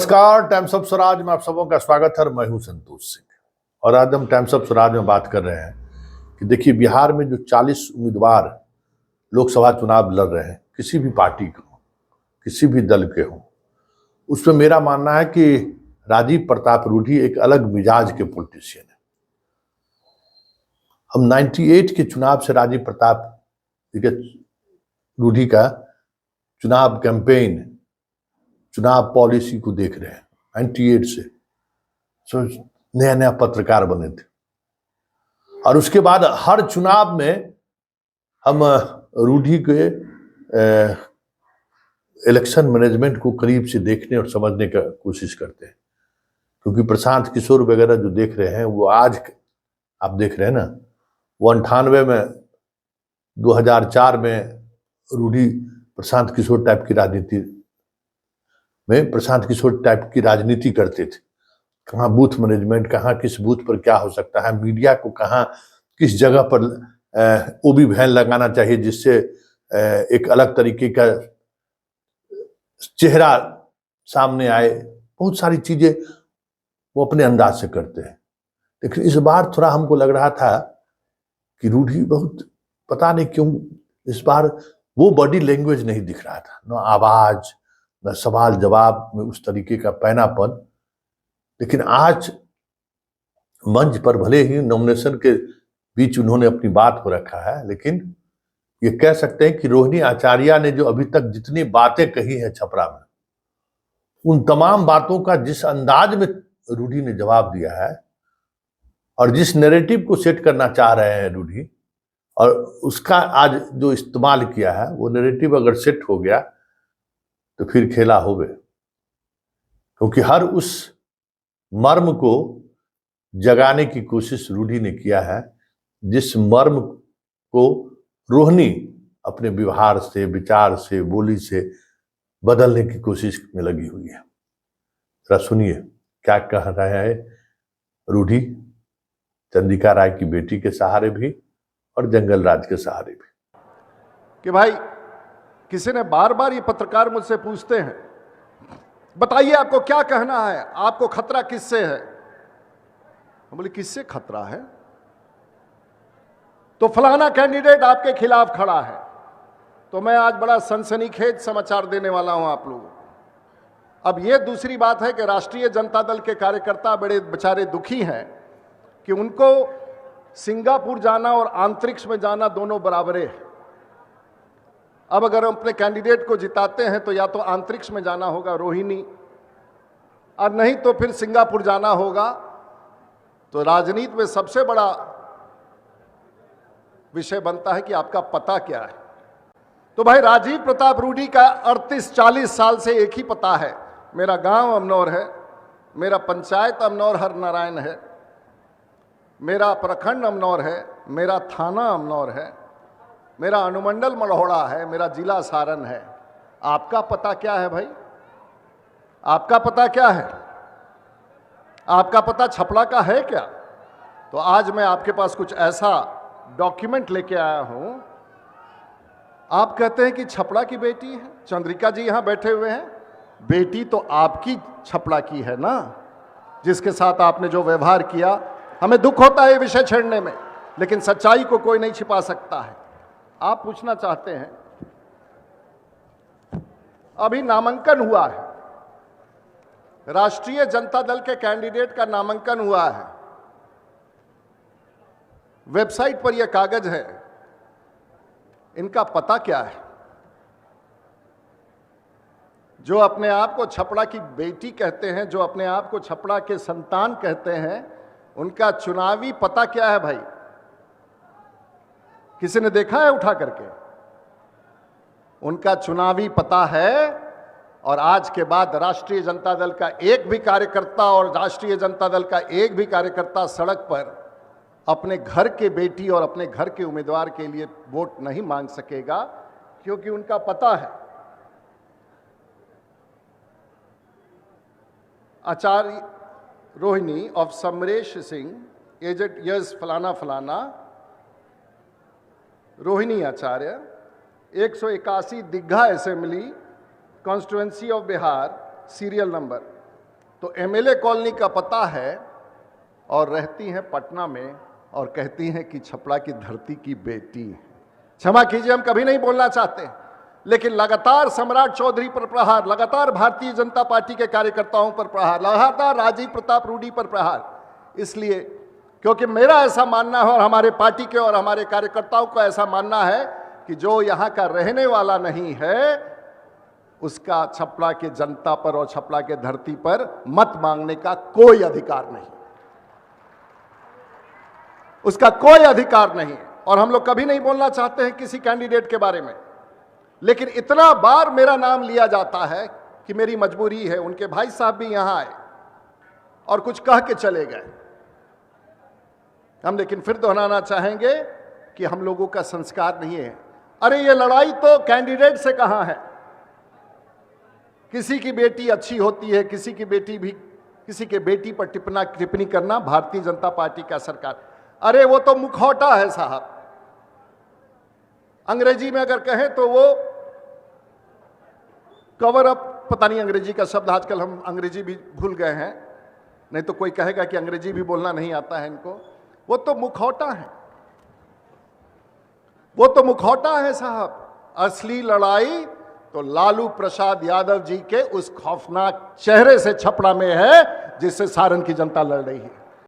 नमस्कार, times of Swaraj में आप सबों का स्वागत है। मैं हूं संतोष सिंह और आज हम टाइम्स ऑफ स्वराज में बात कर रहे हैं कि देखिए बिहार में जो 40 उम्मीदवार लोकसभा चुनाव लड़ रहे हैं, किसी भी पार्टी के हों, किसी भी दल के हों, उसमें मेरा मानना है कि राजीव प्रताप रूढ़ी एक अलग मिजाज के पॉलिटिशियन है। हम 98 के चुनाव से राजीव प्रताप रूढ़ी का चुनाव कैंपेन, चुनाव पॉलिसी को देख रहे हैं। 98 से नया नया पत्रकार बने थे और उसके बाद हर चुनाव में हम रूढ़ी के इलेक्शन मैनेजमेंट को करीब से देखने और समझने का कोशिश करते हैं, क्योंकि प्रशांत किशोर वगैरह जो देख रहे हैं वो आज आप देख रहे हैं ना, वो 98 में 2004 में रूढ़ी प्रशांत किशोर टाइप की राजनीति करते थे। कहाँ बूथ मैनेजमेंट, कहाँ किस बूथ पर क्या हो सकता है, मीडिया को कहाँ किस जगह पर ओबी वैन लगाना चाहिए जिससे एक अलग तरीके का चेहरा सामने आए, बहुत सारी चीजें वो अपने अंदाज से करते हैं। लेकिन इस बार थोड़ा हमको लग रहा था कि रूढ़ी बहुत, पता नहीं क्यों इस बार वो बॉडी लैंग्वेज नहीं दिख रहा था, न आवाज न सवाल जवाब में उस तरीके का पैनापन। लेकिन आज मंच पर भले ही नॉमिनेशन के बीच उन्होंने अपनी बात को रखा है, लेकिन ये कह सकते हैं कि रोहिणी आचार्य ने जो अभी तक जितनी बातें कही हैं छपरा में, उन तमाम बातों का जिस अंदाज में रूढ़ी ने जवाब दिया है और जिस नैरेटिव को सेट करना चाह रहे हैं रूढ़ी, और उसका आज जो इस्तेमाल किया है, वो नैरेटिव अगर सेट हो गया तो फिर खेला हो गए। क्योंकि हर उस मर्म को जगाने की कोशिश रूढ़ी ने किया है जिस मर्म को रोहिणी अपने व्यवहार से, विचार से, बोली से बदलने की कोशिश में लगी हुई है। जरा सुनिए क्या कह रहा है रूढ़ी, चंद्रिका राय की बेटी के सहारे भी और जंगल राज के सहारे भी। कि भाई किसी ने बार बार ये पत्रकार मुझसे पूछते हैं, बताइए आपको क्या कहना है, आपको खतरा किससे है। हम बोले किससे खतरा है? तो फलाना कैंडिडेट आपके खिलाफ खड़ा है। तो मैं आज बड़ा सनसनीखेज समाचार देने वाला हूं आप लोगों को। अब यह दूसरी बात है कि राष्ट्रीय जनता दल के कार्यकर्ता बड़े बेचारे दुखी हैं कि उनको सिंगापुर जाना और अंतरिक्ष में जाना दोनों बराबरे है। अब अगर हम अपने कैंडिडेट को जिताते हैं तो या तो अंतरिक्ष में जाना होगा रोहिणी, और नहीं तो फिर सिंगापुर जाना होगा। तो राजनीति में सबसे बड़ा विषय बनता है कि आपका पता क्या है। तो भाई राजीव प्रताप रूढ़ी का 38-40 साल से एक ही पता है, मेरा गांव अमनौर है, मेरा पंचायत अमनौर हर नारायण है, मेरा प्रखंड अमनौर है, मेरा थाना अमनौर है, मेरा अनुमंडल मलहोड़ा है, मेरा जिला सारण है। आपका पता क्या है भाई? आपका पता क्या है? आपका पता छपड़ा का है क्या? तो आज मैं आपके पास कुछ ऐसा डॉक्यूमेंट लेके आया हूं। आप कहते हैं कि छपड़ा की बेटी है, चंद्रिका जी यहां बैठे हुए हैं, बेटी तो आपकी छपड़ा की है ना, जिसके साथ आपने जो व्यवहार किया। हमें दुख होता है ये विषय छेड़ने में, लेकिन सच्चाई को कोई नहीं छिपा सकता है। आप पूछना चाहते हैं, अभी नामांकन हुआ है, राष्ट्रीय जनता दल के कैंडिडेट का नामांकन हुआ है, वेबसाइट पर यह कागज है। इनका पता क्या है? जो अपने आप को छपड़ा की बेटी कहते हैं, जो अपने आप को छपड़ा के संतान कहते हैं, उनका चुनावी पता क्या है भाई? किसी ने देखा है उठा करके? उनका चुनावी पता है। और आज के बाद राष्ट्रीय जनता दल का एक भी कार्यकर्ता और राष्ट्रीय जनता दल का एक भी कार्यकर्ता सड़क पर अपने घर के बेटी और अपने घर के उम्मीदवार के लिए वोट नहीं मांग सकेगा, क्योंकि उनका पता है। Acharya Rohini of Samresh Singh, aged yes फलाना फलाना, Rohini Acharya, 181 Digha assembly, constituency of Bihar, serial number तो एमएलए कॉलोनी का पता है और रहती हैं पटना में और कहती हैं कि छपरा की धरती की बेटी है। क्षमा कीजिए, हम कभी नहीं बोलना चाहते, लेकिन लगातार सम्राट चौधरी पर प्रहार, लगातार भारतीय जनता पार्टी के कार्यकर्ताओं पर प्रहार, लगातार राजीव प्रताप रूडी पर प्रहार। इसलिए क्योंकि मेरा ऐसा मानना है और हमारे पार्टी के और हमारे कार्यकर्ताओं का ऐसा मानना है कि जो यहां का रहने वाला नहीं है उसका छपरा के जनता पर और छपरा के धरती पर मत मांगने का कोई अधिकार नहीं, उसका कोई अधिकार नहीं। और हम लोग कभी नहीं बोलना चाहते हैं किसी कैंडिडेट के बारे में, लेकिन इतना बार मेरा नाम लिया जाता है कि मेरी मजबूरी है। उनके भाई साहब भी यहां आए और कुछ कह के चले गए। हम लेकिन फिर दोहराना चाहेंगे कि हम लोगों का संस्कार नहीं है। अरे ये लड़ाई तो कैंडिडेट से कहां है। किसी की बेटी अच्छी होती है, किसी के बेटी पर टिप्पणी करना भारतीय जनता पार्टी का सरकार। अरे वो तो मुखौटा है साहब। अंग्रेजी में अगर कहें तो वो कवर अप, पता नहीं अंग्रेजी का शब्द, आजकल हम अंग्रेजी भी भूल गए हैं, नहीं तो कोई कहेगा कि अंग्रेजी भी बोलना नहीं आता है इनको। वो तो मुखौटा है, वो तो मुखौटा है साहब। असली लड़ाई तो लालू प्रसाद यादव जी के उस खौफनाक चेहरे से छपरा में है जिससे सारण की जनता लड़ रही है।